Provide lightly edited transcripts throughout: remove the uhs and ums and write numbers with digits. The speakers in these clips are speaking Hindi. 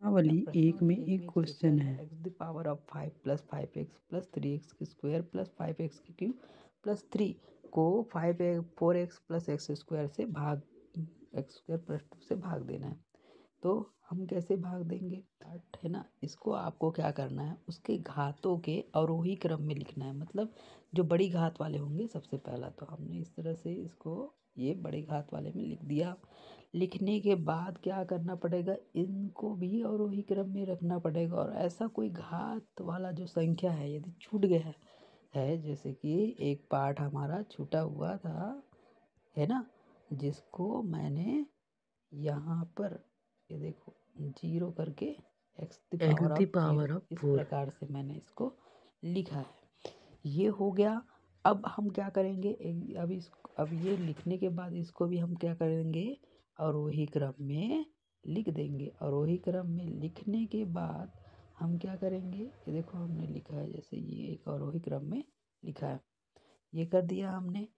प्रश्नावली एक में एक क्वेश्चन है। X the power of 5 plus 5x plus 3x की स्क्वायर प्लस 5x की क्यूब प्लस 3 को 4x प्लस एक्स स्क्वायर से भाग एक्स स्क्वायर प्लस 2 से भाग देना है। तो हम कैसे भाग देंगे पार्ट है ना, इसको आपको क्या करना है, उसके घातों के अवरोही क्रम में लिखना है। मतलब जो बड़ी घात वाले होंगे सबसे पहला, तो हमने इस तरह से इसको ये बड़े घात वाले में लिख दिया। लिखने के बाद क्या करना पड़ेगा, इनको भी अवरोही क्रम में रखना पड़ेगा। और ऐसा कोई घात वाला जो संख्या है यदि छूट गया है, जैसे कि एक पार्ट हमारा छूटा हुआ था है ना, जिसको मैंने यहाँ पर ये देखो 0 करके एक्स द पावर ऑफ 0 इस प्रकार से मैंने इसको लिखा है। ये हो गया। अब हम क्या करेंगे, अब ये लिखने के बाद इसको भी हम क्या करेंगे, अवरोही क्रम में लिख देंगे। अवरोही क्रम में लिखने के बाद हम क्या करेंगे, ये देखो हमने लिखा है, जैसे ये एक अवरोही क्रम में लिखा है, ये कर दिया हमने। अब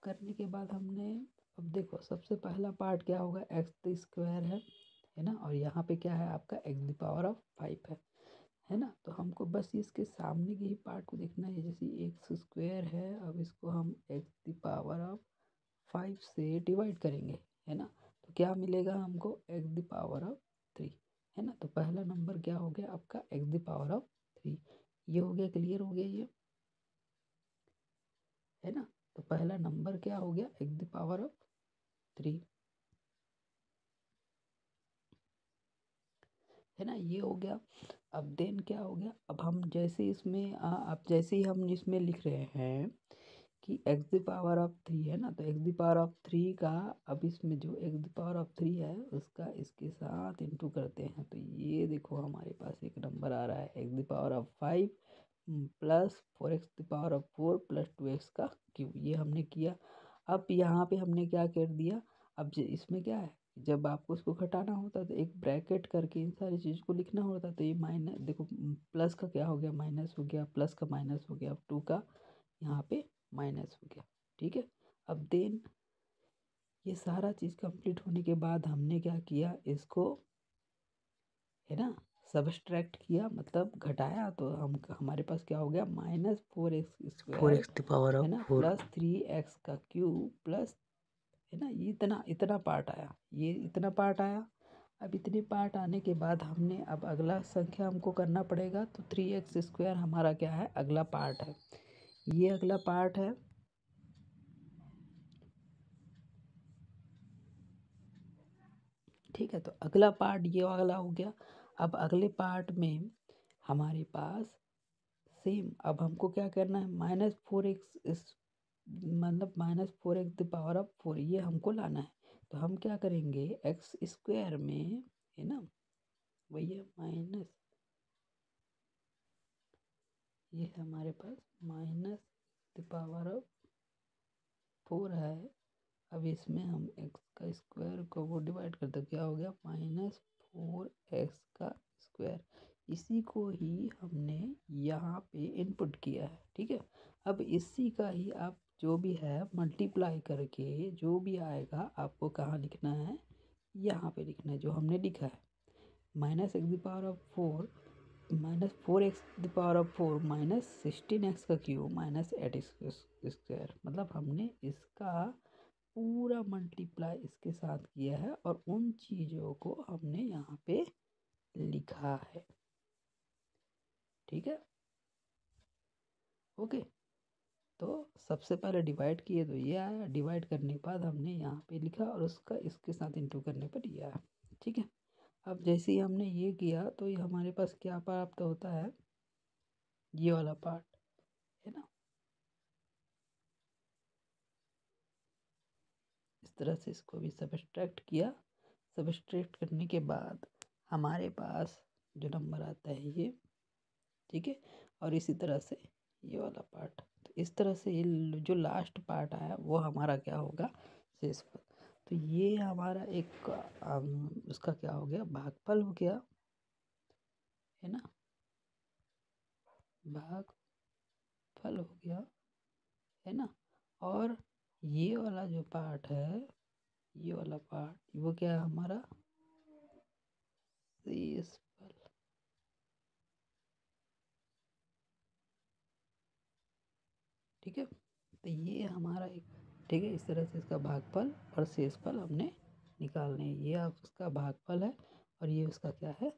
करने के बाद हमने, अब देखो सबसे पहला पार्ट क्या होगा, एक्स द स्क्वायर है ना, और यहाँ पे क्या है आपका एक्स द पावर ऑफ 5 है ना। तो हमको बस इसके सामने के ही पार्ट को देखना है, जैसे एक्स स्क्वायर है, अब इसको हम एक्स द पावर ऑफ 5 से डिवाइड करेंगे है ना। तो क्या मिलेगा हमको, एक्स द पावर ऑफ 3 है ना। तो पहला नंबर क्या हो गया आपका, एक्स द पावर ऑफ 3। ये हो गया, क्लियर हो गया ये है ना। तो पहला नंबर क्या हो गया, एक्स द पावर ऑफ 3 है ना, ये हो गया। अब देन क्या हो गया, अब हम जैसे इसमें अब जैसे ही हम इसमें लिख रहे हैं कि एक्स द पावर ऑफ 3 है ना, तो एक्स द पावर ऑफ 3 का, अब इसमें जो एक्स द पावर ऑफ 3 है उसका इसके साथ इंटू करते हैं, तो ये देखो हमारे पास एक नंबर आ रहा है, x the power of 5 plus 4x the power of 4 plus 2x का क्यूब। ये हमने किया। अब यहाँ पे हमने क्या कर दिया, अब इसमें क्या है, जब आपको उसको घटाना होता तो एक ब्रैकेट करके इन सारी चीज़ को लिखना होता। तो ये माइनस देखो, प्लस का क्या हो गया, माइनस हो गया, प्लस का माइनस हो गया, अब 2 का यहाँ पे माइनस हो गया। ठीक है। अब देन ये सारा चीज़ कंप्लीट होने के बाद हमने क्या किया, इसको है ना सबट्रैक्ट किया, मतलब घटाया, तो हम हमारे पास क्या हो गया, -4x स्क्वायर है ना प्लस 3x का क्यूब प्लस है ना, ये इतना पार्ट आया, ये इतना पार्ट आया। अब इतने पार्ट आने के बाद हमने, अब अगला संख्या हमको करना पड़ेगा, तो 3x स्क्वायर हमारा क्या है, अगला पार्ट है, ये अगला पार्ट है। ठीक है, तो अगला पार्ट ये वाला हो गया। अब अगले पार्ट में हमारे पास सेम, अब हमको क्या करना है, -4x इस मतलब -4x द पावर ऑफ 4 ये हमको लाना है। तो हम क्या करेंगे, एक्स स्क्वायर में है ना, वही है माइनस, ये है हमारे पास माइनस द पावर ऑफ 4 है। अब इसमें हम एक्स का स्क्वायर को वो डिवाइड करते, क्या हो गया, -4x का स्क्वायर। इसी को ही हमने यहाँ पे इनपुट किया है। ठीक है। अब इसी का ही आप जो भी है मल्टीप्लाई करके जो भी आएगा आपको कहाँ लिखना है, यहाँ पे लिखना है जो हमने लिखा है, -4x -4x का क्यूब -8x²। मतलब हमने इसका पूरा मल्टीप्लाई इसके साथ किया है और उन चीज़ों को हमने यहाँ पे लिखा है। ठीक है, ओके। तो सबसे पहले डिवाइड किए तो ये आया, डिवाइड करने के बाद हमने यहाँ पे लिखा और उसका इसके साथ इंटू करने पर ये आया। ठीक है। अब जैसे ही हमने ये किया तो ये हमारे पास क्या प्राप्त होता है, ये वाला पार्ट है ना। इस तरह से इसको भी सबट्रैक्ट किया। सबट्रैक्ट करने के बाद हमारे पास जो नंबर आता है ये, ठीक है। और इसी तरह से ये वाला पार्ट, तो इस तरह से ये जो लास्ट पार्ट आया वो हमारा क्या होगा, शेष पर। तो ये हमारा एक उसका क्या हो गया, भागफल हो गया है ना, भागफल हो गया है ना। और ये वाला जो पार्ट है, ये वाला पार्ट वो क्या है हमारा शेषफल। ठीक है, तो ये हमारा एक, ठीक है, इस तरह से इसका भागफल और शेषफल हमने निकालने हैं। ये आप उसका भागफल है और ये उसका क्या है,